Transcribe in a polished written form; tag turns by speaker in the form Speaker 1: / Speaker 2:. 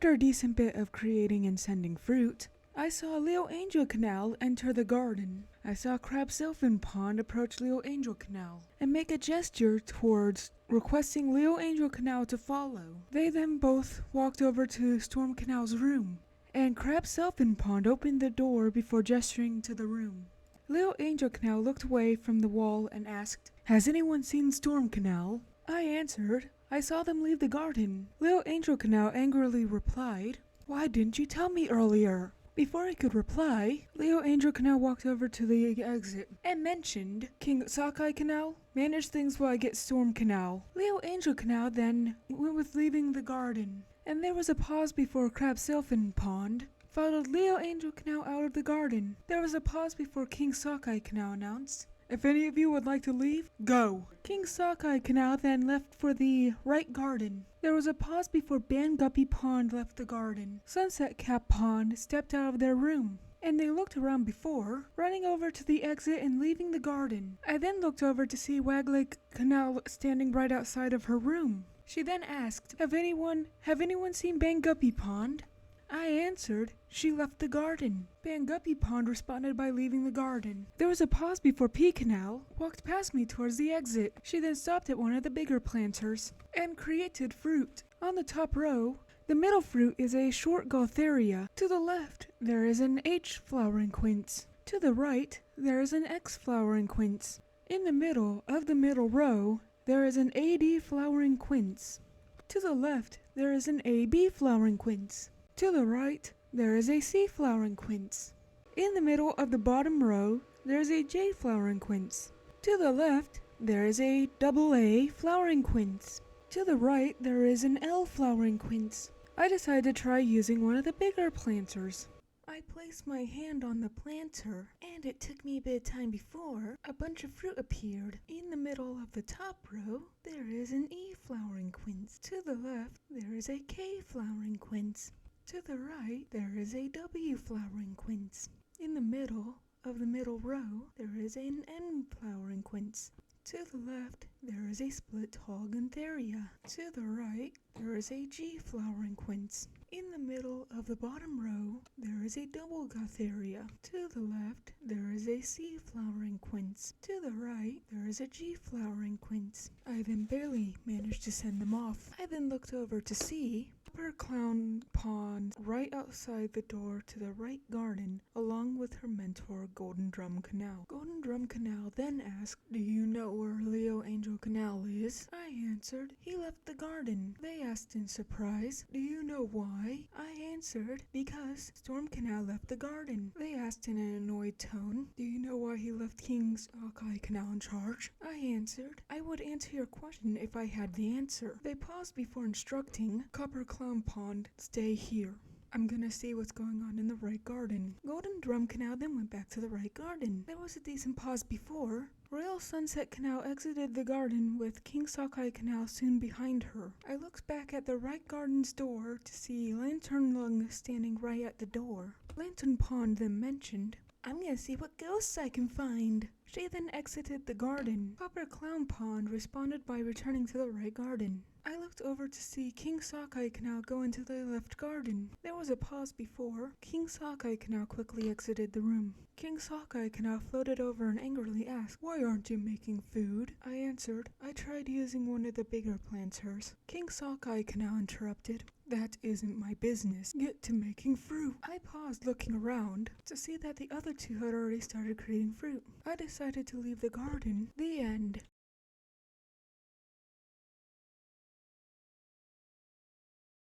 Speaker 1: After a decent bit of creating and sending fruit, I saw Leo Angel Canal enter the garden. I saw Crab Sylphin Pond approach Leo Angel Canal and make a gesture towards requesting Leo Angel Canal to follow. They then both walked over to Storm Canal's room, and Crab Sylphin Pond opened the door before gesturing to the room. Leo Angel Canal looked away from the wall and asked, "Has anyone seen Storm Canal?" I answered, "I saw them leave the garden." Leo Angel Canal angrily replied, "Why didn't you tell me earlier?" Before I could reply, Leo Angel Canal walked over to the exit and mentioned, "King Sakai Canal, manage things while I get Storm Canal." Leo Angel Canal then went with leaving the garden, and there was a pause before Crab Sylphin Pond followed Leo Angel Canal out of the garden. There was a pause before King Sakai Canal announced, "If any of you would like to leave, go." King Sakai Canal then left for the right garden. There was a pause before Betta Pond left the garden. Sunset Cap Pond stepped out of their room, and they looked around before running over to the exit and leaving the garden. I then looked over to see Wagleg Canal standing right outside of her room. She then asked, Have anyone seen Betta Pond?" I answered, "She left the garden." Betta Pond responded by leaving the garden. There was a pause before P Canal walked past me towards the exit. She then stopped at one of the bigger planters and created fruit. On the top row, the middle fruit is a short Gaultheria. To the left, there is an H flowering quince. To the right, there is an X flowering quince. In the middle of the middle row, there is an AD flowering quince. To the left, there is an AB flowering quince. To the right, there is a C flowering quince. In the middle of the bottom row, there is a J flowering quince. To the left, there is a AA flowering quince. To the right, there is an L flowering quince. I decided to try using one of the bigger planters. I placed my hand on the planter, and it took me a bit of time before a bunch of fruit appeared. In the middle of the top row, there is an E flowering quince. To the left, there is a K flowering quince. To the right, there is a W flowering quince. In the middle of the middle row, there is an N flowering quince. To the left, there is a split tall Gaultheria. To the right, there is a G flowering quince. In the middle of the bottom row, there is a double Gaultheria. To the left, there is a C flowering quince. To the right, there is a G flowering quince. I then barely managed to send them off. I then looked over to see Upper Clown Pond right outside the door to the right garden, along with her mentor, Golden Drum Canal. Golden Drum Canal then asked, "Do you know where Leo Angel Canal is?" I answered, "He left the garden." They asked in surprise, "Do you know why?" I answered, "Because Storm Canal left the garden." They asked in an annoyed tone, "Do you know why he left King Sakai Canal in charge?" I answered, "I would answer your question if I had the answer." They paused before instructing Copper Clown Pond, "Stay here. I'm gonna see what's going on in the right garden." Golden Drum Canal then went back to the right garden. There was a decent pause before Royal Sunset Canal exited the garden with King Sakai Canal soon behind her. I looked back at the right garden's door to see Lantern Lung standing right at the door. Lantern Pond then mentioned, "I'm gonna see what ghosts I can find." She then exited the garden. Copper Clown Pond responded by returning to the right garden. I looked over to see King Sakai Canal go into the left garden. There was a pause before King Sakai Canal quickly exited the room. King Sakai Canal floated over and angrily asked, "Why aren't you making food?" I answered, "I tried using one of the bigger planters." King Sakai Canal interrupted, "That isn't my business. Get to making fruit." I paused looking around to see that the other two had already started creating fruit. I decided to leave the garden. The end.